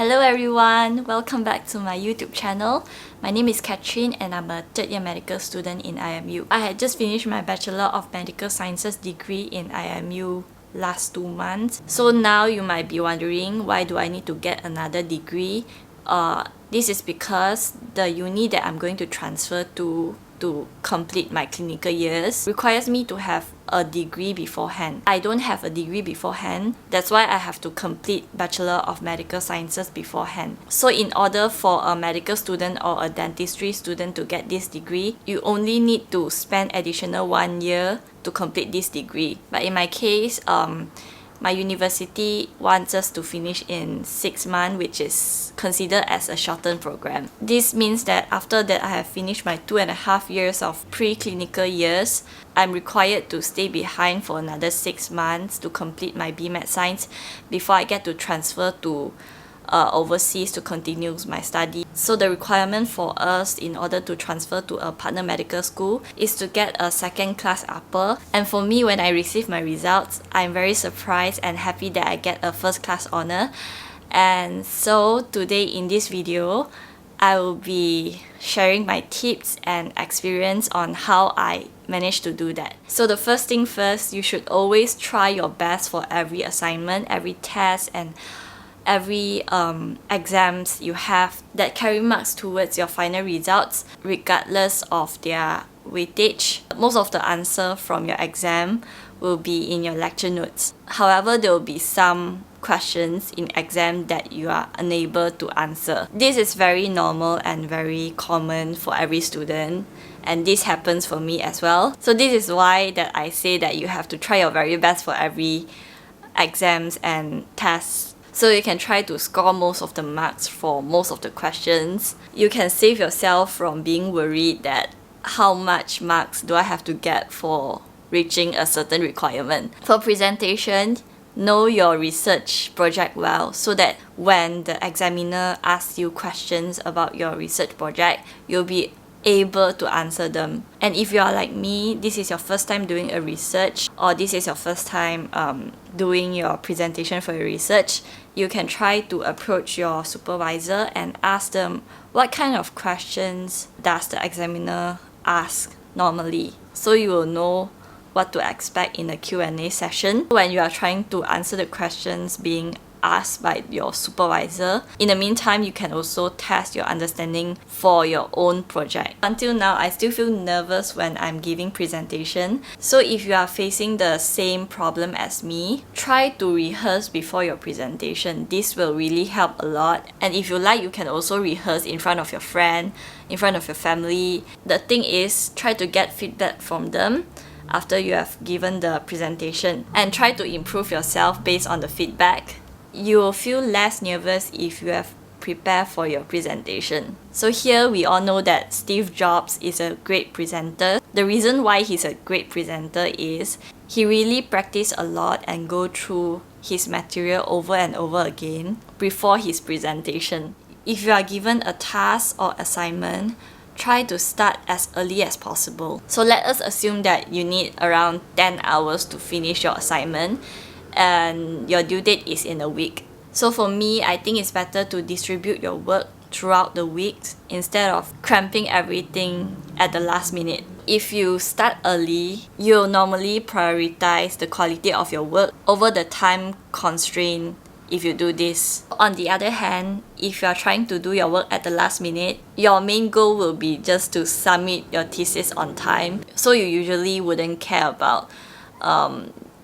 Hello everyone, welcome back to my YouTube channel. My name is Katrin and I'm a third year medical student in IMU. I had just finished my Bachelor of Medical Sciences degree in IMU last 2 months. So now you might be wondering, why do I need to get another degree? This is because the uni that I'm going to transfer to complete my clinical years requires me to have a degree beforehand. I don't have a degree beforehand, that's why I have to complete Bachelor of Medical Sciences beforehand. So in order for a medical student or a dentistry student to get this degree, you only need to spend additional 1 year to complete this degree. But in my case, my university wants us to finish in 6 months, which is considered as a shortened program. This means that after that I have finished my 2.5 years of preclinical years, I'm required to stay behind for another 6 months to complete my BMed Science before I get to transfer to overseas to continue my study. So the requirement for us in order to transfer to a partner medical school is to get a second class upper. And for me, when I receive my results, I'm very surprised and happy that I get a first class honor. And so today in this video, I will be sharing my tips and experience on how I managed to do that. So the first thing first, you should always try your best for every assignment, every test, and every exams you have that carry marks towards your final results, regardless of their weightage. Most of the answer from your exam will be in your lecture notes. However, there will be some questions in exam that you are unable to answer. This is very normal and very common for every student, and this happens for me as well. So this is why that I say that you have to try your very best for every exams and tests, so you can try to score most of the marks for most of the questions. You can save yourself from being worried that how much marks do I have to get for reaching a certain requirement. For presentation, know your research project well so that when the examiner asks you questions about your research project, you'll be able to answer them. And if you are like me, this is your first time doing a research, or this is your first time doing your presentation for your research, you can try to approach your supervisor and ask them what kind of questions does the examiner ask normally, so you will know what to expect in a Q&A session when you are trying to answer the questions being asked by your supervisor. In the meantime, you can also test your understanding for your own project. Until now, I still feel nervous when I'm giving presentation. So if you are facing the same problem as me, try to rehearse before your presentation. This will really help a lot. And if you like, you can also rehearse in front of your friend, in front of your family. The thing is, try to get feedback from them after you have given the presentation and try to improve yourself based on the feedback. You will feel less nervous if you have prepared for your presentation. So here we all know that Steve Jobs is a great presenter. The reason why he's a great presenter is he really practiced a lot and go through his material over and over again before his presentation. If you are given a task or assignment, try to start as early as possible. So let us assume that you need around 10 hours to finish your assignment and your due date is in a week. So for me, I think it's better to distribute your work throughout the week instead of cramping everything at the last minute. If you start early, you'll normally prioritize the quality of your work over the time constraint if you do this. On the other hand, if you are trying to do your work at the last minute, your main goal will be just to submit your thesis on time, so you usually wouldn't care about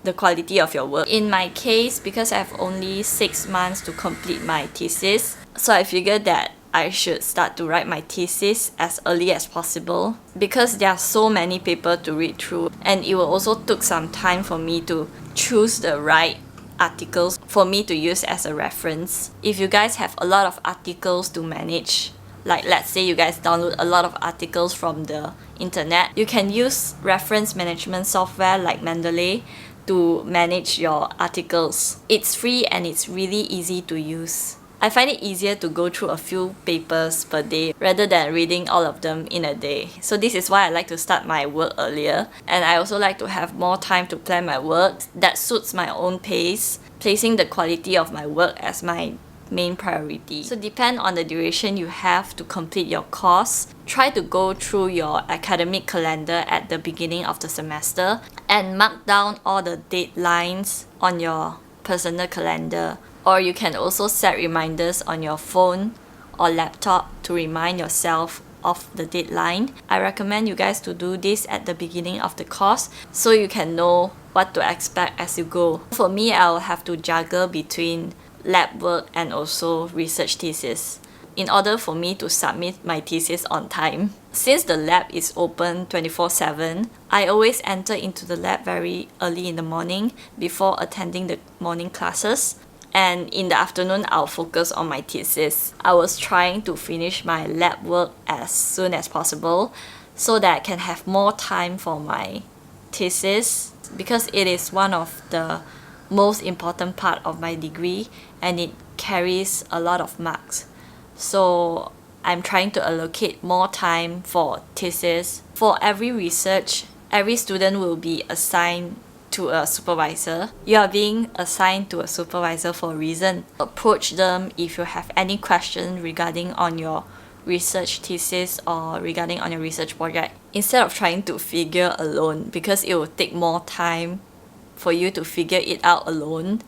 the quality of your work. In my case, because I have only 6 months to complete my thesis, so I figured that I should start to write my thesis as early as possible because there are so many papers to read through, and it will also took some time for me to choose the right articles for me to use as a reference. If you guys have a lot of articles to manage, like let's say you guys download a lot of articles from the internet, you can use reference management software like Mendeley to manage your articles. It's free and it's really easy to use. I find it easier to go through a few papers per day rather than reading all of them in a day. So this is why I like to start my work earlier, and I also like to have more time to plan my work that suits my own pace, placing the quality of my work as my main priority. So depend on the duration you have to complete your course. Try to go through your academic calendar at the beginning of the semester and mark down all the deadlines on your personal calendar. Or you can also set reminders on your phone or laptop to remind yourself of the deadline. I recommend you guys to do this at the beginning of the course so you can know what to expect as you go. For me, I'll have to juggle between lab work and also research thesis in order for me to submit my thesis on time. Since the lab is open 24/7, I always enter into the lab very early in the morning before attending the morning classes. And in the afternoon, I'll focus on my thesis. I was trying to finish my lab work as soon as possible so that I can have more time for my thesis because it is one of the most important part of my degree and it carries a lot of marks. So I'm trying to allocate more time for thesis. For every research, every student will be assigned to a supervisor. You are being assigned to a supervisor for a reason. Approach them if you have any question regarding on your research thesis or regarding on your research project instead of trying to figure alone, because it will take more time for you to figure it out alone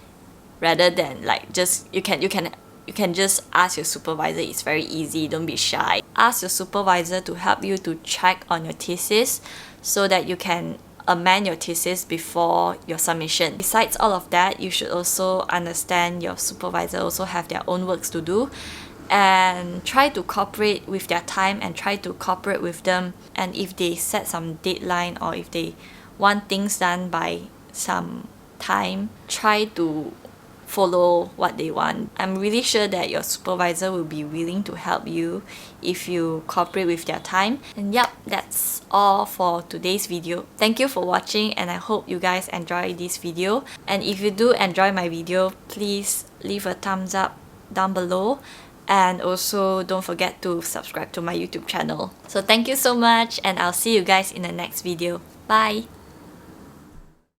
rather than like just you can just ask your supervisor. It's very easy, don't be shy. Ask your supervisor to help you to check on your thesis so that you can amend your thesis before your submission. Besides all of that, you should also understand your supervisor also have their own works to do and try to cooperate with their time and try to cooperate with them. And if they set some deadline or if they want things done by some time, try to follow what they want. I'm really sure that your supervisor will be willing to help you if you cooperate with their time. And yep, that's all for today's video. Thank you for watching and I hope you guys enjoy this video. And if you do enjoy my video, please leave a thumbs up down below. And also don't forget to subscribe to my YouTube channel. So thank you so much and I'll see you guys in the next video. Bye!